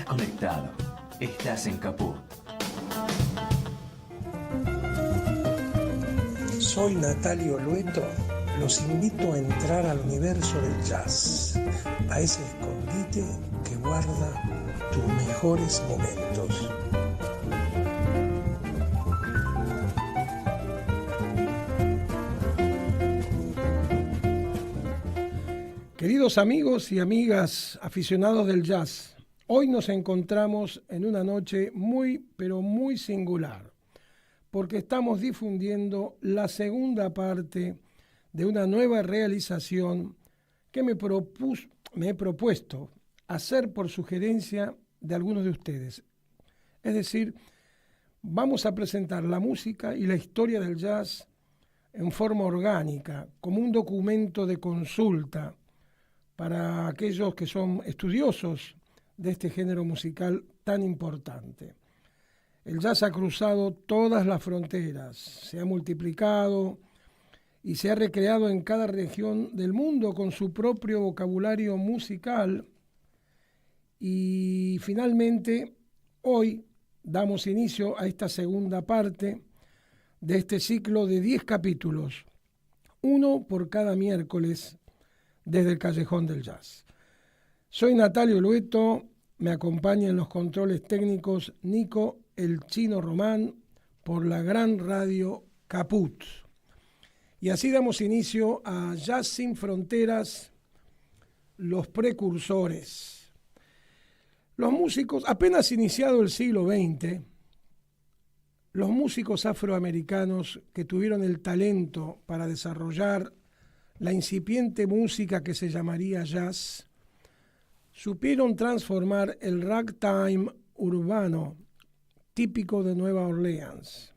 conectado. Estás en Caput. Soy Natalio Lueto. Los invito a entrar al universo del jazz, a ese escondite que guarda tus mejores momentos. Queridos amigos y amigas aficionados del jazz, hoy nos encontramos en una noche muy, pero muy singular, porque estamos difundiendo la segunda parte de una nueva realización que me he propuesto hacer por sugerencia de algunos de ustedes. Es decir, vamos a presentar la música y la historia del jazz en forma orgánica, como un documento de consulta para aquellos que son estudiosos de este género musical tan importante. El jazz ha cruzado todas las fronteras, se ha multiplicado y se ha recreado en cada región del mundo con su propio vocabulario musical. Y finalmente, hoy damos inicio a esta segunda parte de este ciclo de 10 capítulos, uno por cada miércoles desde el Callejón del Jazz. Soy Natalio Lueto, me acompaña en los controles técnicos Nico el Chino Román por la gran radio Caput. Y así damos inicio a Jazz Sin Fronteras, los precursores. Los músicos, apenas iniciado el siglo XX, los músicos afroamericanos que tuvieron el talento para desarrollar la incipiente música que se llamaría jazz, supieron transformar el ragtime urbano típico de Nueva Orleans.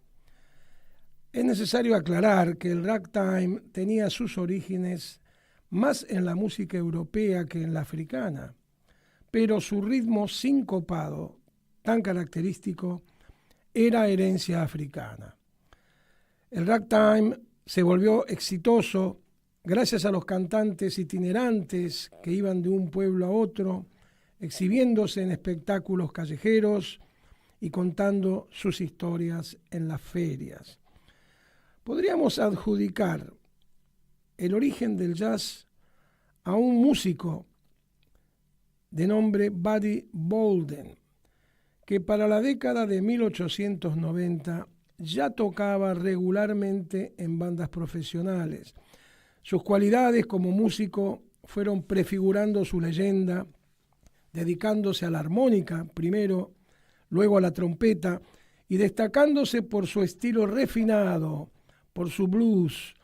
Es necesario aclarar que el ragtime tenía sus orígenes más en la música europea que en la africana, pero su ritmo sincopado, tan característico, era herencia africana. El ragtime se volvió exitoso gracias a los cantantes itinerantes que iban de un pueblo a otro, exhibiéndose en espectáculos callejeros y contando sus historias en las ferias. Podríamos adjudicar el origen del jazz a un músico de nombre Buddy Bolden, que para la década de 1890 ya tocaba regularmente en bandas profesionales. Sus cualidades como músico fueron prefigurando su leyenda, dedicándose a la armónica primero, luego a la trompeta, y destacándose por su estilo refinado, por su blues,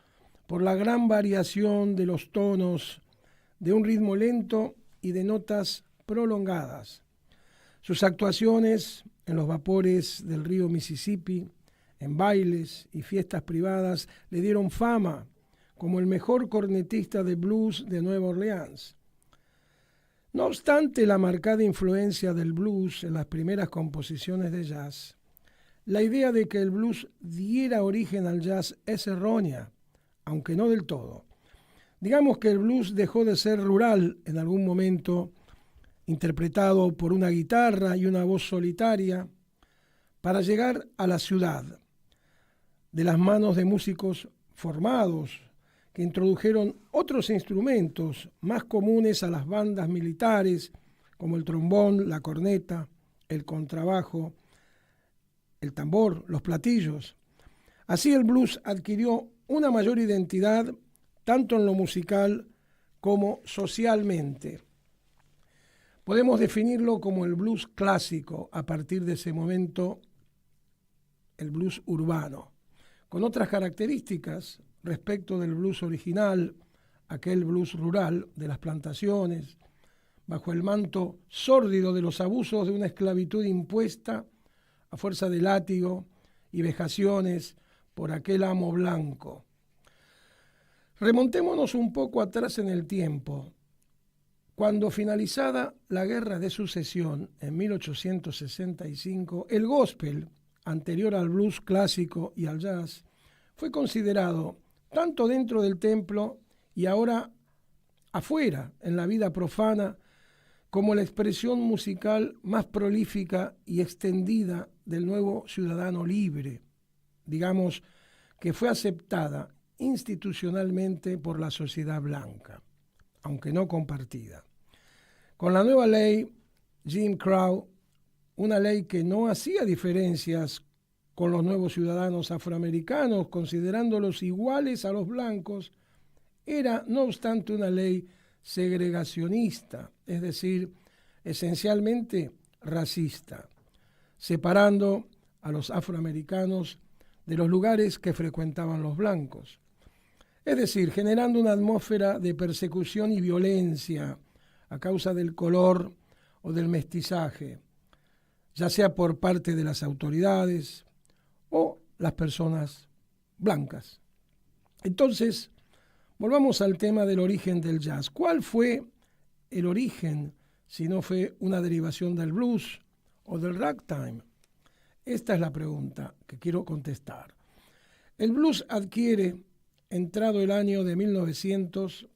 por la gran variación de los tonos, de un ritmo lento y de notas prolongadas. Sus actuaciones en los vapores del río Mississippi, en bailes y fiestas privadas, le dieron fama como el mejor cornetista de blues de Nueva Orleans. No obstante la marcada influencia del blues en las primeras composiciones de jazz, la idea de que el blues diera origen al jazz es errónea, aunque no del todo. Digamos que el blues dejó de ser rural en algún momento, interpretado por una guitarra y una voz solitaria, para llegar a la ciudad, de las manos de músicos formados, que introdujeron otros instrumentos más comunes a las bandas militares, como el trombón, la corneta, el contrabajo, el tambor, los platillos. Así el blues adquirió una mayor identidad tanto en lo musical como socialmente. Podemos definirlo como el blues clásico, a partir de ese momento el blues urbano, con otras características respecto del blues original, aquel blues rural de las plantaciones, bajo el manto sórdido de los abusos de una esclavitud impuesta a fuerza de látigo y vejaciones por aquel amo blanco. Remontémonos un poco atrás en el tiempo, cuando finalizada la Guerra de Sucesión en 1865, el gospel, anterior al blues clásico y al jazz, fue considerado tanto dentro del templo y ahora afuera, en la vida profana, como la expresión musical más prolífica y extendida del nuevo ciudadano libre, digamos, que fue aceptada institucionalmente por la sociedad blanca, aunque no compartida. Con la nueva ley Jim Crow, una ley que no hacía diferencias con los nuevos ciudadanos afroamericanos, considerándolos iguales a los blancos, era, no obstante, una ley segregacionista, es decir, esencialmente racista, separando a los afroamericanos de los lugares que frecuentaban los blancos. Es decir, generando una atmósfera de persecución y violencia a causa del color o del mestizaje, ya sea por parte de las autoridades o las personas blancas. Entonces, volvamos al tema del origen del jazz. ¿Cuál fue el origen si no fue una derivación del blues o del ragtime? Esta es la pregunta que quiero contestar. El blues adquiere, entrado el año de 1900,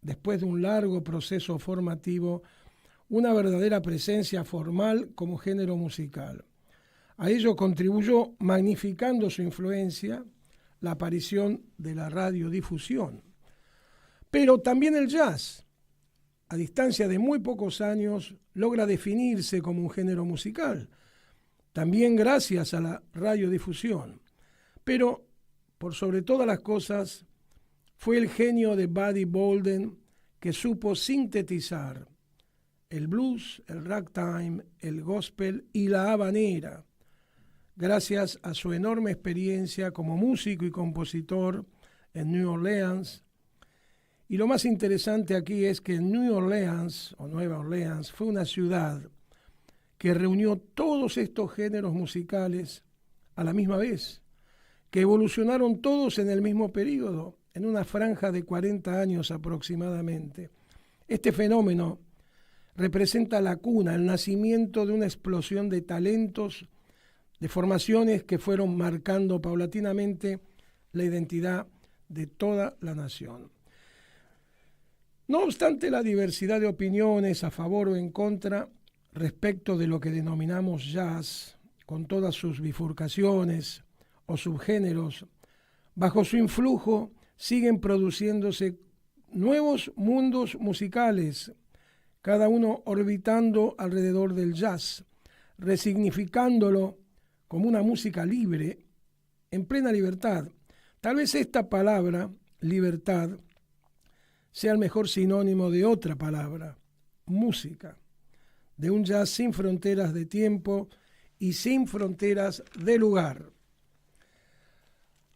después de un largo proceso formativo, una verdadera presencia formal como género musical. A ello contribuyó, magnificando su influencia, la aparición de la radiodifusión. Pero también el jazz, a distancia de muy pocos años, logra definirse como un género musical, también gracias a la radiodifusión. Pero, por sobre todas las cosas, fue el genio de Buddy Bolden que supo sintetizar el blues, el ragtime, el gospel y la habanera, gracias a su enorme experiencia como músico y compositor en New Orleans. Y lo más interesante aquí es que New Orleans, o Nueva Orleans, fue una ciudad que reunió todos estos géneros musicales a la misma vez, que evolucionaron todos en el mismo periodo, en una franja de 40 años aproximadamente. Este fenómeno representa la cuna, el nacimiento de una explosión de talentos, de formaciones que fueron marcando paulatinamente la identidad de toda la nación. No obstante la diversidad de opiniones a favor o en contra respecto de lo que denominamos jazz, con todas sus bifurcaciones o subgéneros, bajo su influjo siguen produciéndose nuevos mundos musicales, cada uno orbitando alrededor del jazz, resignificándolo como una música libre, en plena libertad. Tal vez esta palabra, libertad, sea el mejor sinónimo de otra palabra, música, de un jazz sin fronteras de tiempo y sin fronteras de lugar.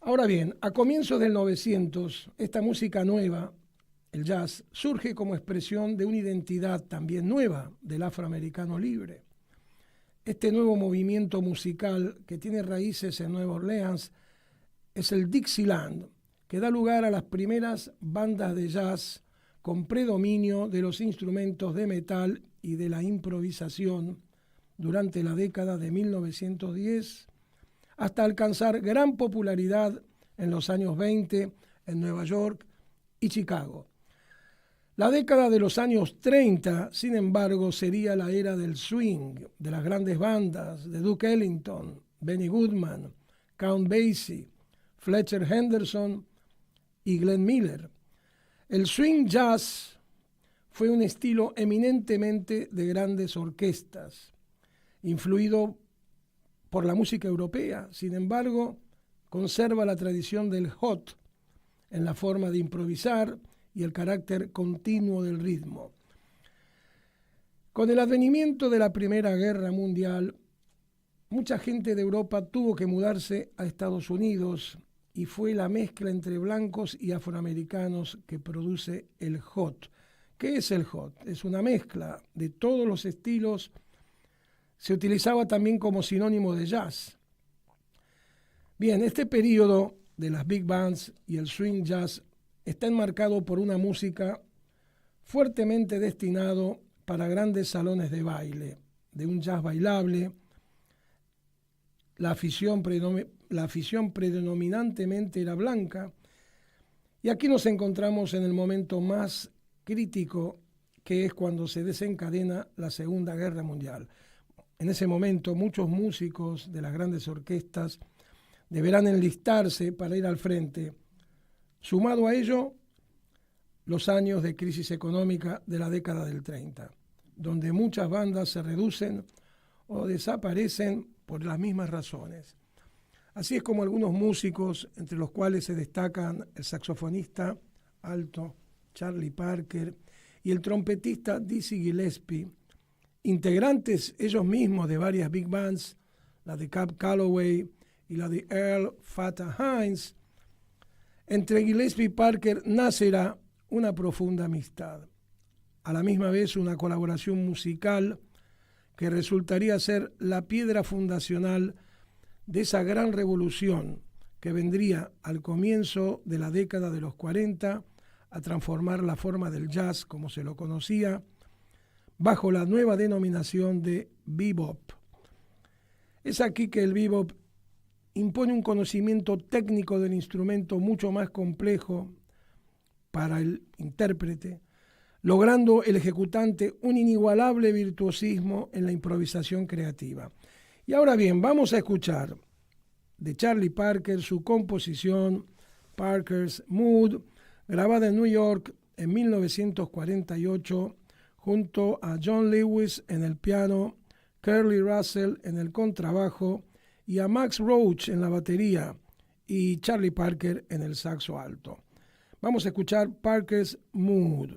Ahora bien, a comienzos del 900, esta música nueva, el jazz, surge como expresión de una identidad también nueva del afroamericano libre. Este nuevo movimiento musical que tiene raíces en Nueva Orleans es el Dixieland, que da lugar a las primeras bandas de jazz con predominio de los instrumentos de metal y de la improvisación durante la década de 1910, hasta alcanzar gran popularidad en los años 20 en Nueva York y Chicago. La década de los años 30, sin embargo, sería la era del swing, de las grandes bandas, de Duke Ellington, Benny Goodman, Count Basie, Fletcher Henderson y Glenn Miller. El swing jazz fue un estilo eminentemente de grandes orquestas, influido por la música europea. Sin embargo, conserva la tradición del hot en la forma de improvisar y el carácter continuo del ritmo. Con el advenimiento de la Primera Guerra Mundial, mucha gente de Europa tuvo que mudarse a Estados Unidos y fue la mezcla entre blancos y afroamericanos que produce el hot. ¿Qué es el hot? Es una mezcla de todos los estilos. Se utilizaba también como sinónimo de jazz. Bien, este periodo de las big bands y el swing jazz está enmarcado por una música fuertemente destinado para grandes salones de baile, de un jazz bailable. La afición predominantemente era blanca, y aquí nos encontramos en el momento más crítico que es cuando se desencadena la Segunda Guerra Mundial. En ese momento muchos músicos de las grandes orquestas deberán enlistarse para ir al frente. Sumado a ello, los años de crisis económica de la década del 30, donde muchas bandas se reducen o desaparecen por las mismas razones. Así es como algunos músicos, entre los cuales se destacan el saxofonista alto Charlie Parker y el trompetista Dizzy Gillespie, integrantes ellos mismos de varias big bands, la de Cab Calloway y la de Earl Fata Hines, entre Gillespie y Parker nacerá una profunda amistad. A la misma vez una colaboración musical que resultaría ser la piedra fundacional de esa gran revolución que vendría al comienzo de la década de los 40 a transformar la forma del jazz como se lo conocía bajo la nueva denominación de bebop. Es aquí que el bebop impone un conocimiento técnico del instrumento mucho más complejo para el intérprete, logrando el ejecutante un inigualable virtuosismo en la improvisación creativa. Y ahora bien, vamos a escuchar de Charlie Parker su composición Parker's Mood, grabada en New York en 1948, junto a John Lewis en el piano, Curly Russell en el contrabajo y a Max Roach en la batería y Charlie Parker en el saxo alto. Vamos a escuchar Parker's Mood.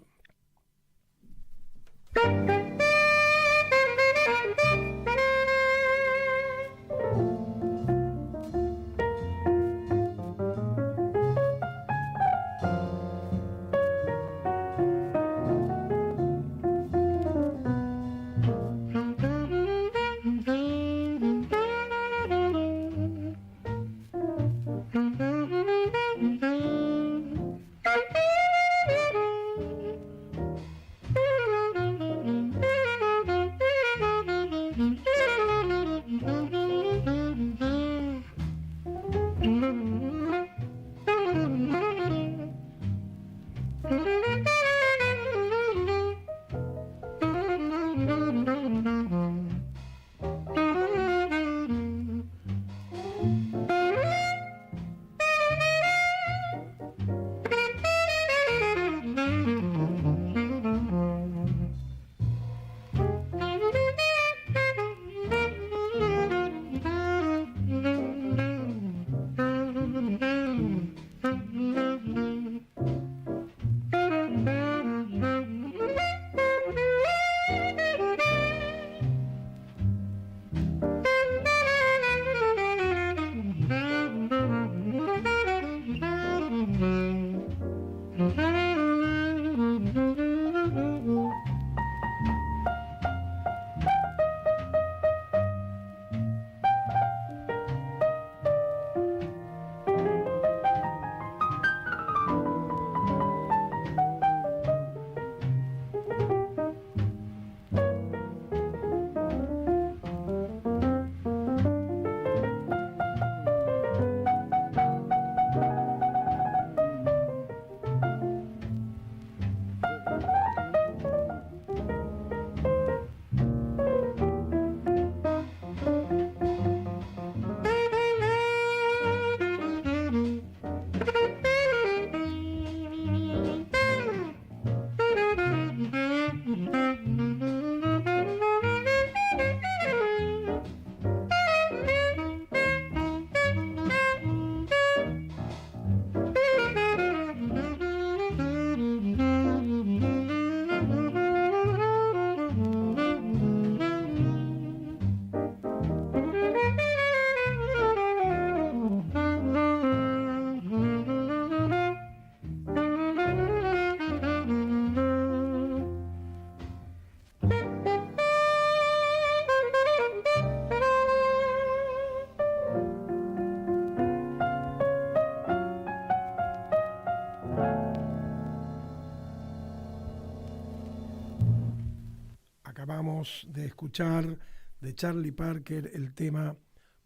Acabamos de escuchar de Charlie Parker el tema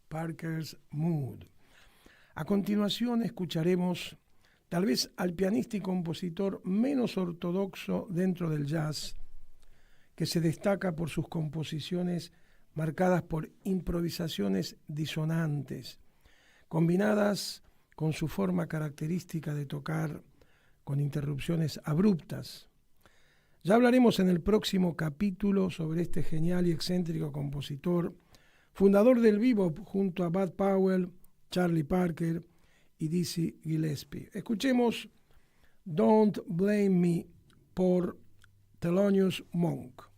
Parker's Mood. A continuación escucharemos tal vez al pianista y compositor menos ortodoxo dentro del jazz, que se destaca por sus composiciones marcadas por improvisaciones disonantes, combinadas con su forma característica de tocar con interrupciones abruptas. Ya hablaremos en el próximo capítulo sobre este genial y excéntrico compositor, fundador del bebop junto a Bud Powell, Charlie Parker y Dizzy Gillespie. Escuchemos Don't Blame Me por Thelonious Monk.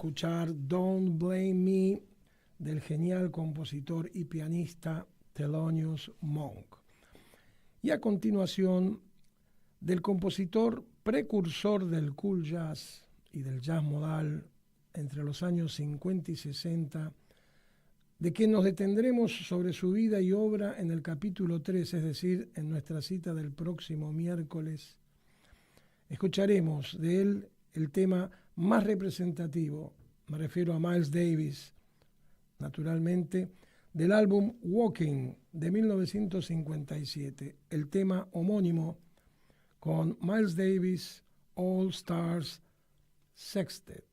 escuchar Don't Blame Me del genial compositor y pianista Thelonious Monk. Y a continuación, del compositor precursor del cool jazz y del jazz modal entre los años 50 y 60, de quien nos detendremos sobre su vida y obra en el capítulo 3, es decir, en nuestra cita del próximo miércoles. Escucharemos de él el tema más representativo, me refiero a Miles Davis, naturalmente, del álbum Walking de 1957, el tema homónimo con Miles Davis All Stars Sextet.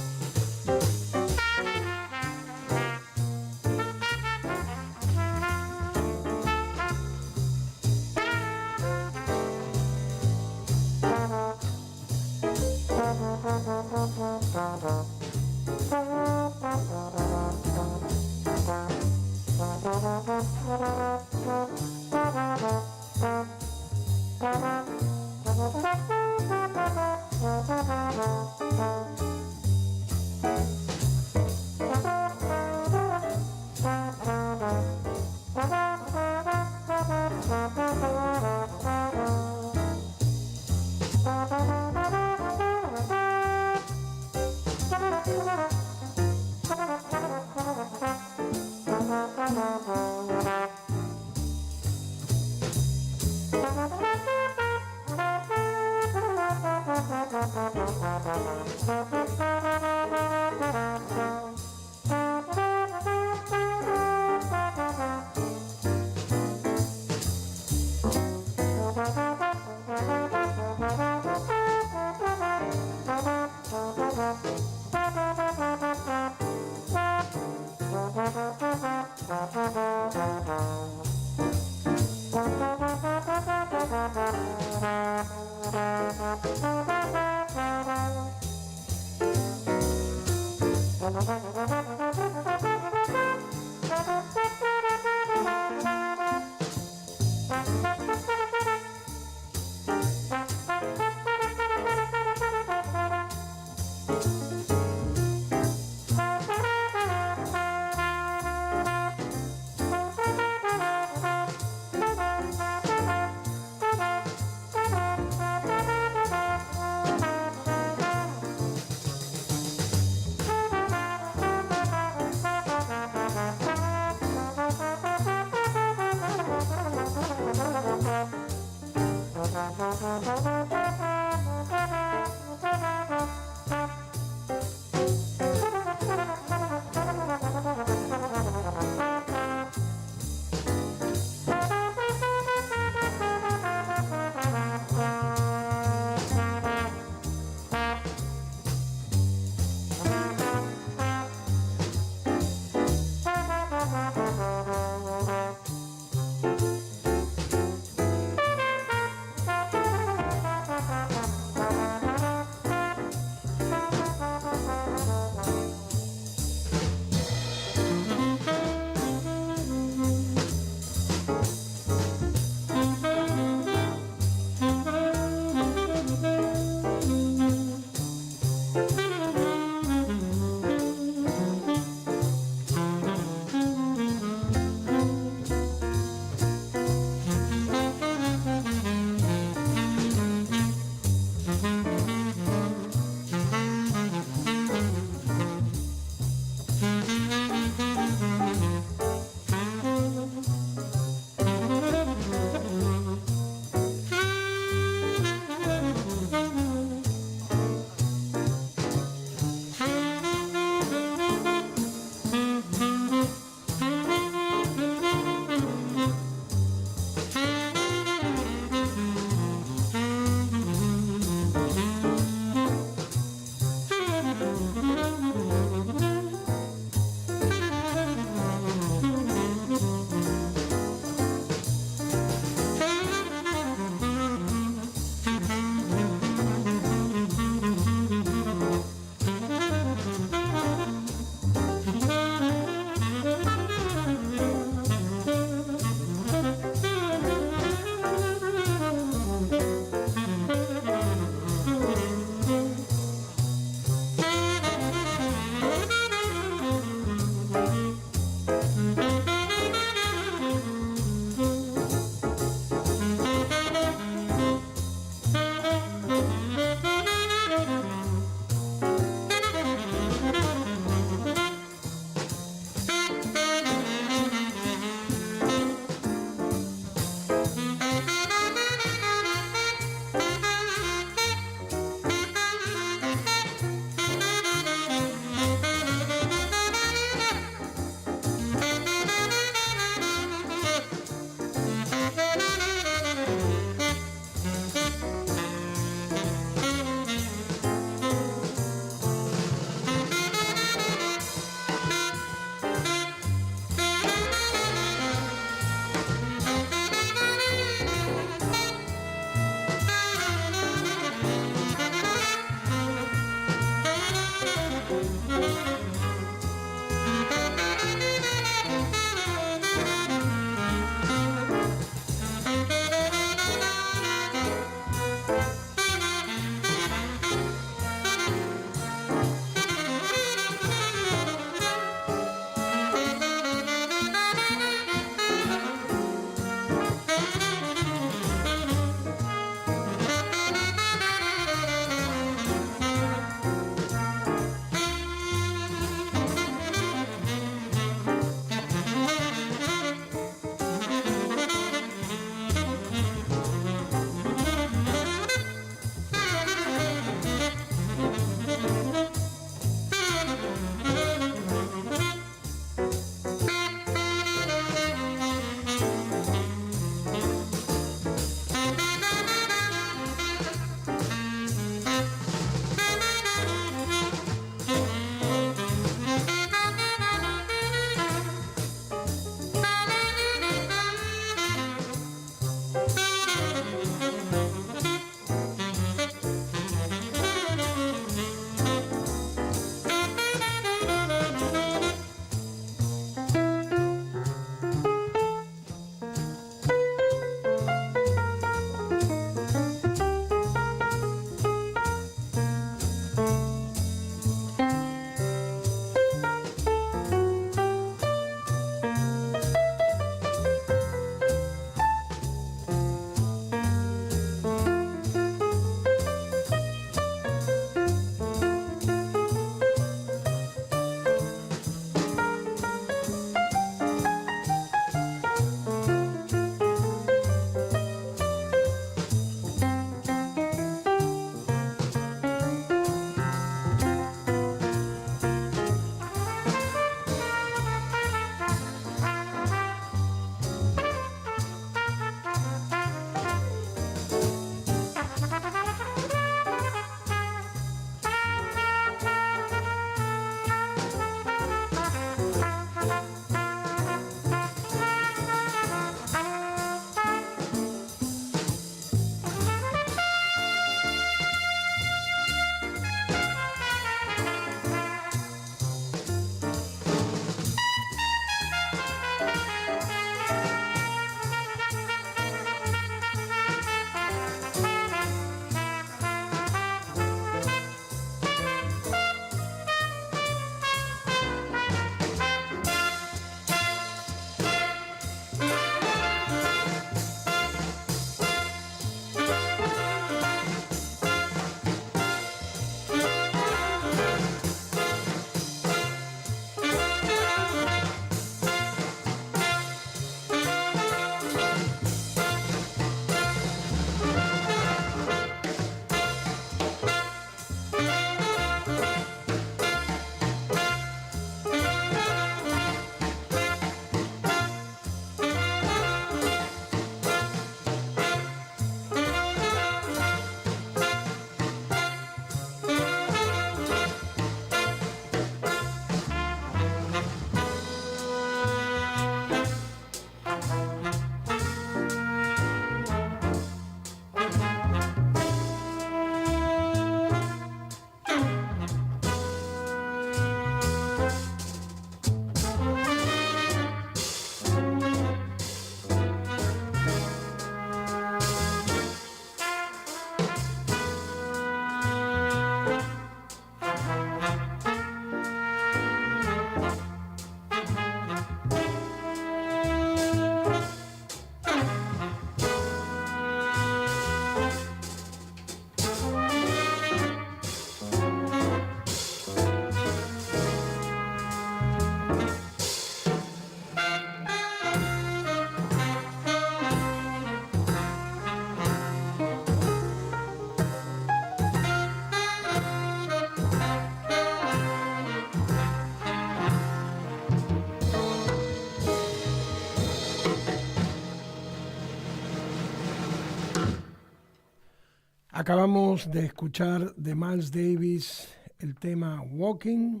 Acabamos de escuchar de Miles Davis el tema Walking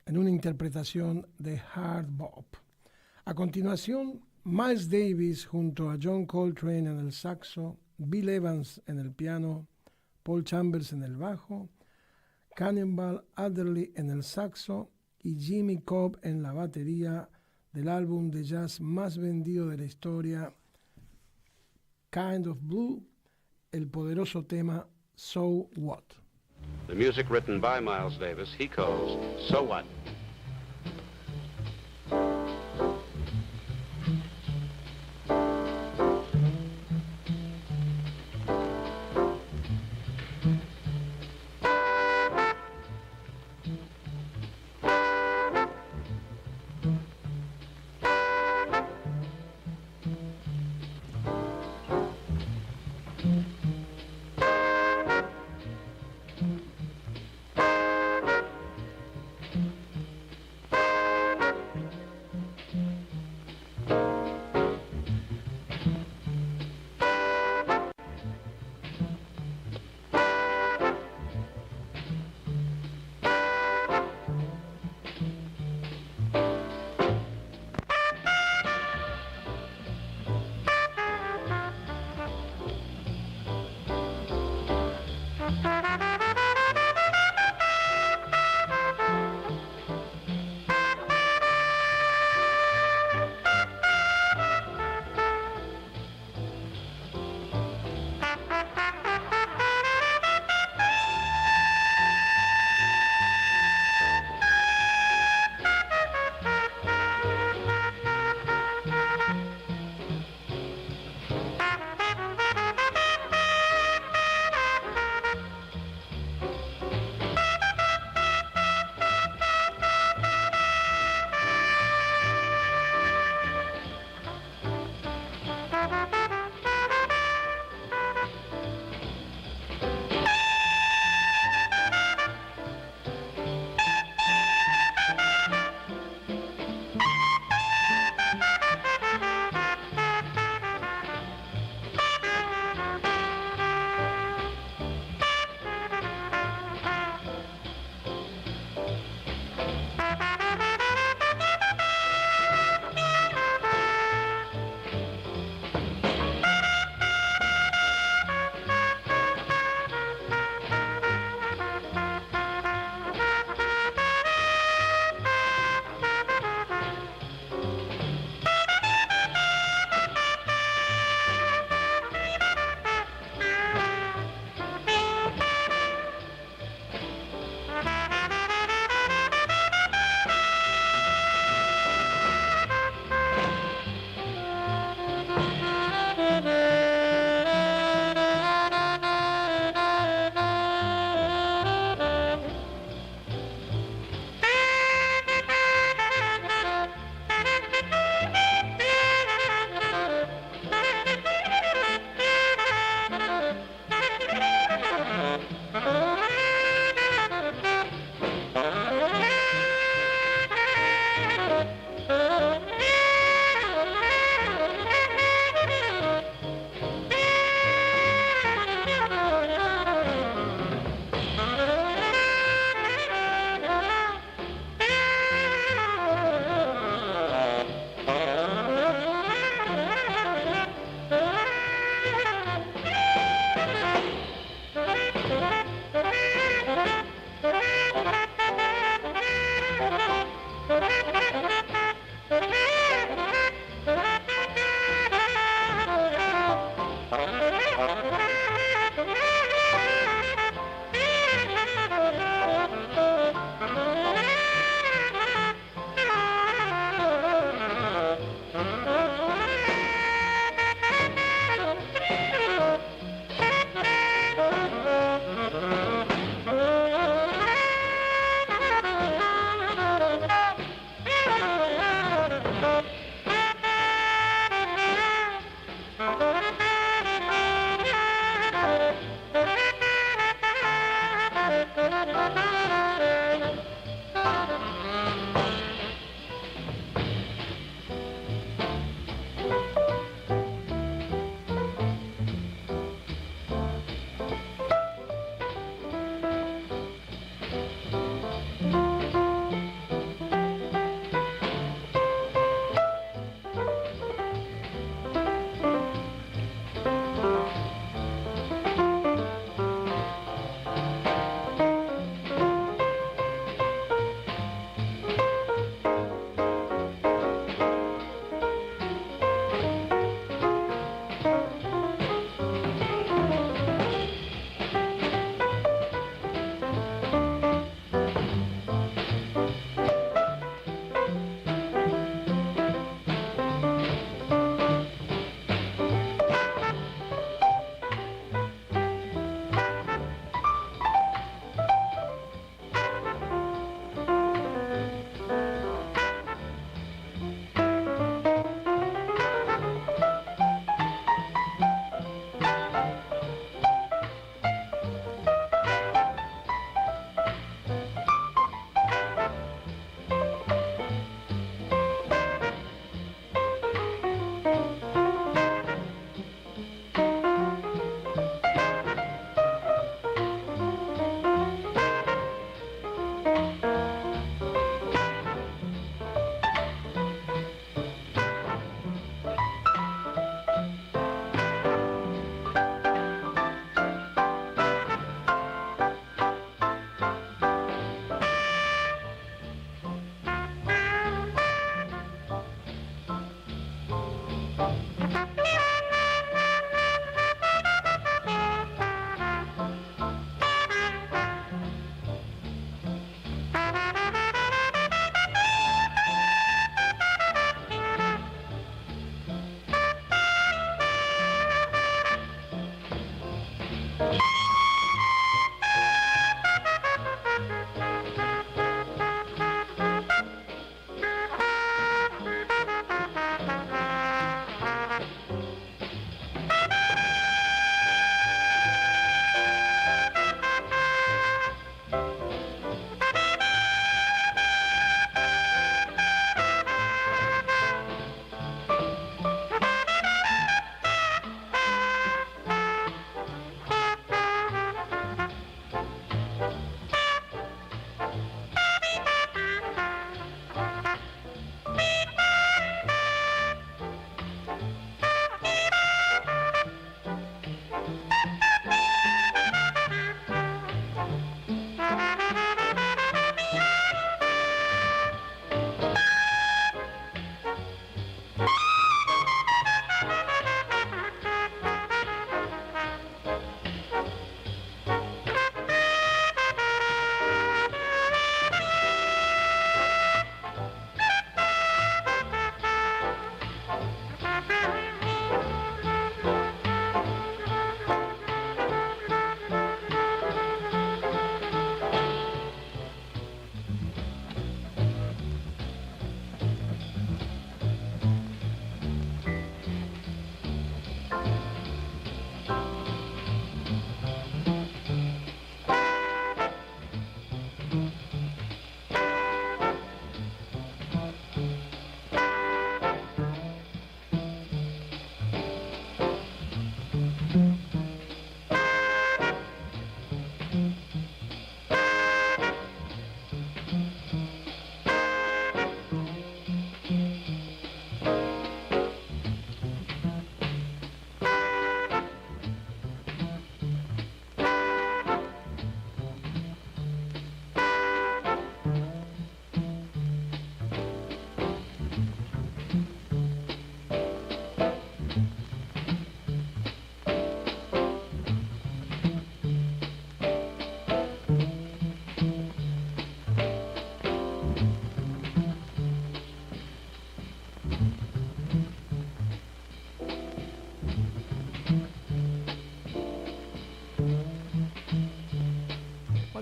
en una interpretación de Hard Bop. A continuación, Miles Davis junto a John Coltrane en el saxo, Bill Evans en el piano, Paul Chambers en el bajo, Cannonball Adderley en el saxo y Jimmy Cobb en la batería del álbum de jazz más vendido de la historia, Kind of Blue, el poderoso tema So What. The music written by Miles Davis, he calls So What?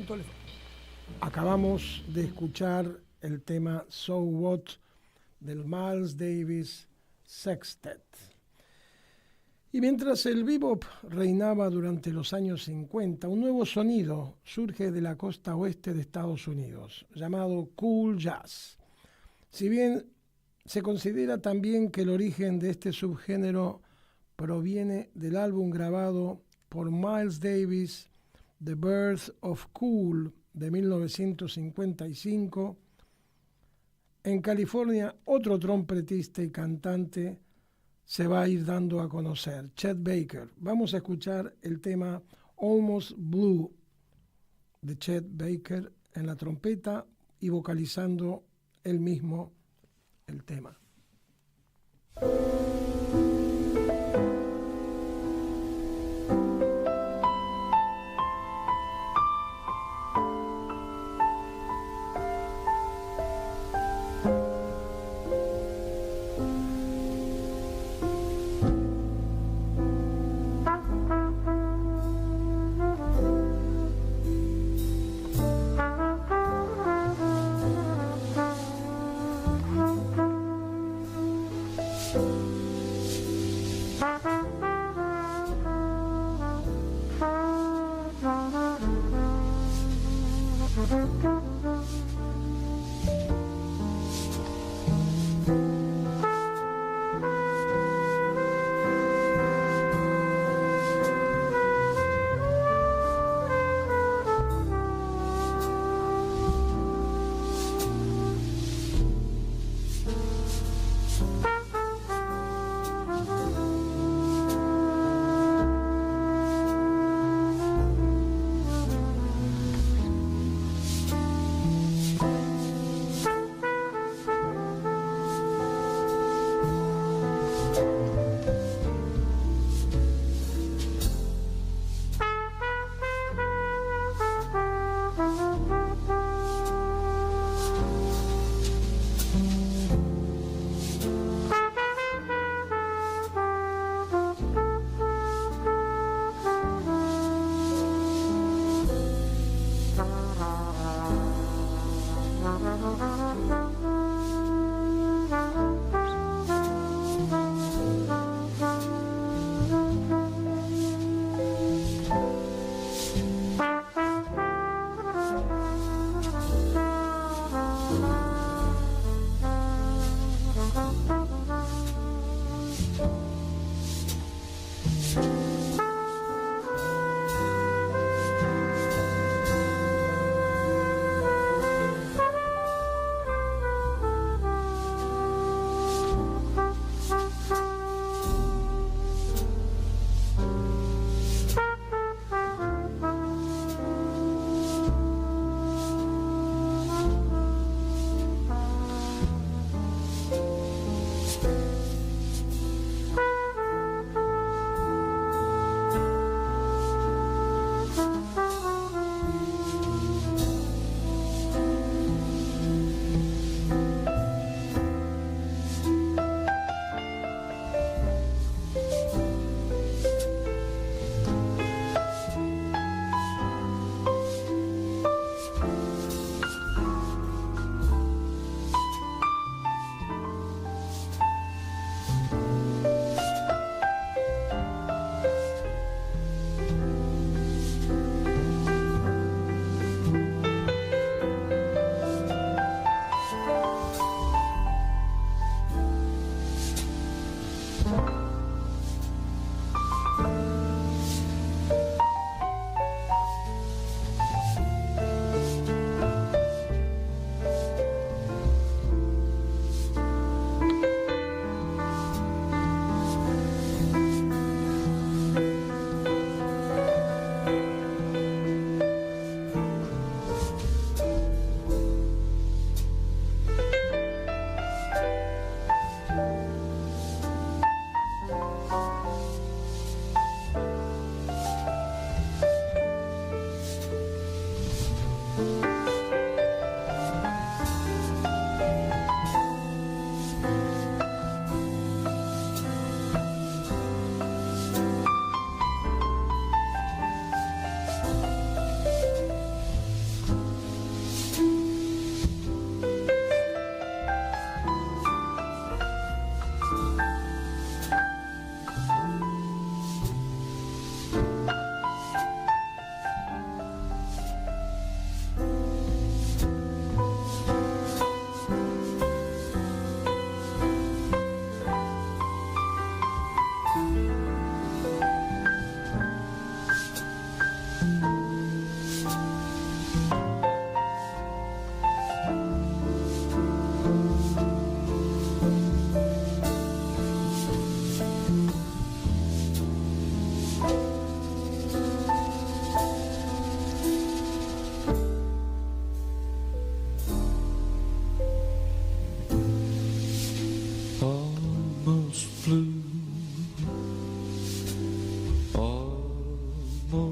¿Cuánto le Acabamos de escuchar el tema So What del Miles Davis Sextet. Y mientras el bebop reinaba durante los años 50, un nuevo sonido surge de la costa oeste de Estados Unidos, llamado cool jazz. Si bien se considera también que el origen de este subgénero proviene del álbum grabado por Miles Davis, The Birth of Cool, de 1955, en California otro trompetista y cantante se va a ir dando a conocer, Chet Baker. Vamos a escuchar el tema Almost Blue de Chet Baker en la trompeta y vocalizando él mismo el tema.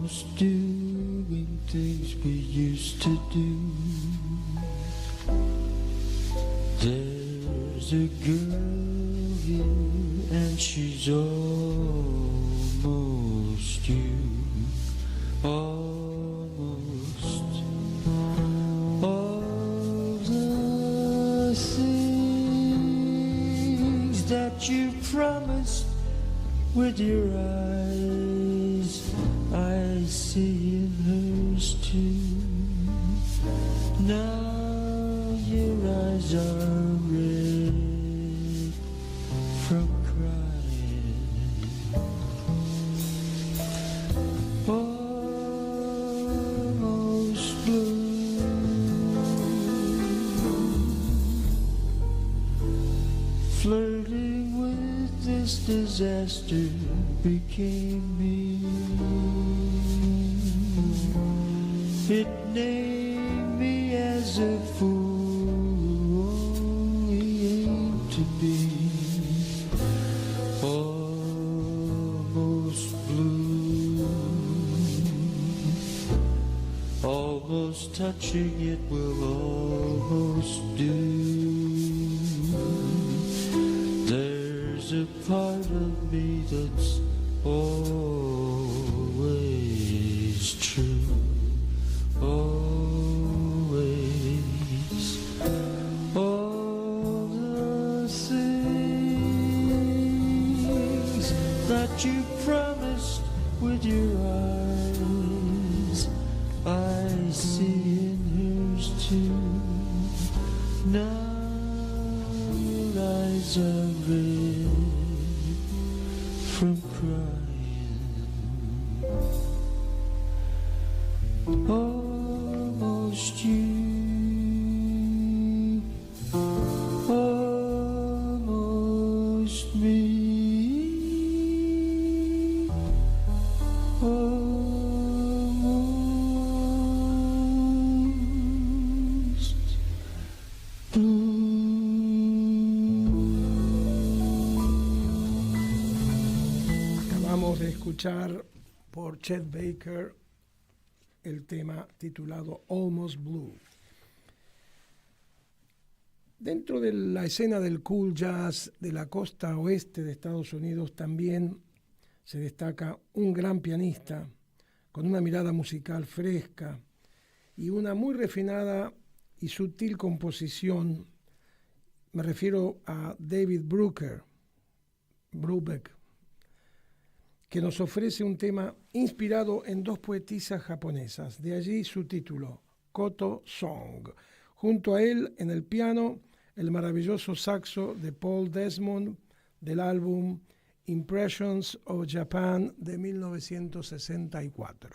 almost doing things we used to do. There's a girl here and she's almost you. Almost all the things that you promised with your eyes, I see in hers too. Now your eyes are red from crying. Almost blue. Flirting with this disaster became me. It named me as a fool, only aimed to be almost blue. Almost touching it will almost do. There's a part of me that's always true. Always. All the things that you promised with your eyes, I see in hers too. Now your eyes are red from crying. Almost you, almost me, almost blue. Acabamos de escuchar por Chet Baker el tema titulado Almost Blue. Dentro de la escena del cool jazz de la costa oeste de Estados Unidos también se destaca un gran pianista con una mirada musical fresca y una muy refinada y sutil composición. Me refiero a David Brubeck, que nos ofrece un tema inspirado en dos poetisas japonesas, de allí su título, Koto Song. Junto a él, en el piano, el maravilloso saxo de Paul Desmond del álbum Impressions of Japan de 1964.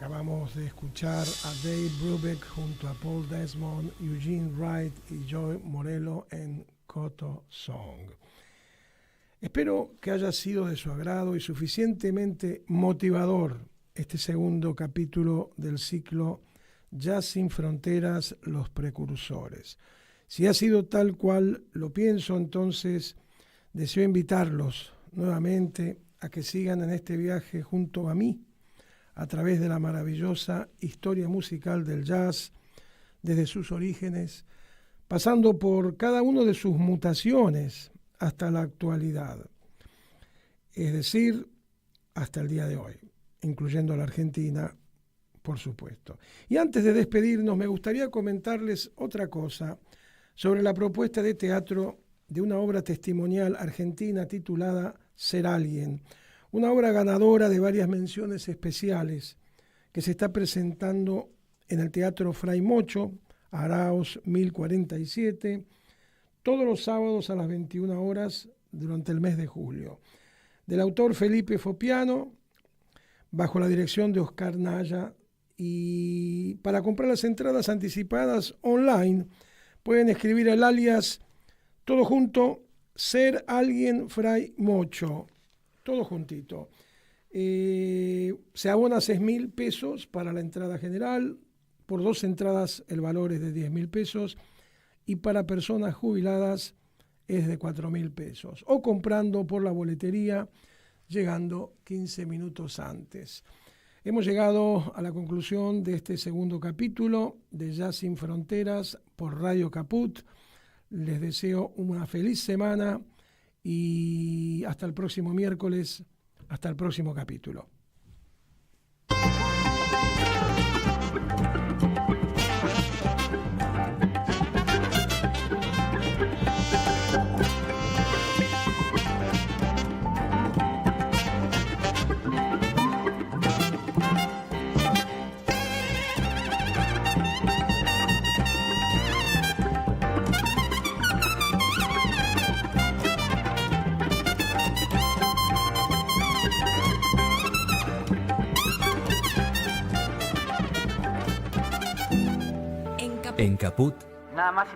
Acabamos de escuchar a Dave Brubeck junto a Paul Desmond, Eugene Wright y Joe Morello en Koto Song. Espero que haya sido de su agrado y suficientemente motivador este segundo capítulo del ciclo Jazz sin Fronteras, los precursores. Si ha sido tal cual lo pienso, entonces deseo invitarlos nuevamente a que sigan en este viaje junto a mí, a través de la maravillosa historia musical del jazz, desde sus orígenes, pasando por cada una de sus mutaciones hasta la actualidad, es decir, hasta el día de hoy, incluyendo la Argentina, por supuesto. Y antes de despedirnos, me gustaría comentarles otra cosa sobre la propuesta de teatro de una obra testimonial argentina titulada Ser Alguien, una obra ganadora de varias menciones especiales que se está presentando en el Teatro Fray Mocho, Araos 1047, todos los sábados a las 21 horas durante el mes de julio. Del autor Felipe Fopiano, bajo la dirección de Oscar Naya. Y para comprar las entradas anticipadas online, pueden escribir el alias, todo junto, Ser Alguien Fray Mocho, todo juntito. Se abona 6.000 pesos para la entrada general, por 2 entradas el valor es de 10.000 pesos y para personas jubiladas es de 4.000 pesos, o comprando por la boletería llegando 15 minutos antes. Hemos llegado a la conclusión de este segundo capítulo de Jazz Sin Fronteras por Radio Caput. Les deseo una feliz semana y hasta el próximo miércoles, hasta el próximo capítulo. En Caput. Nada más.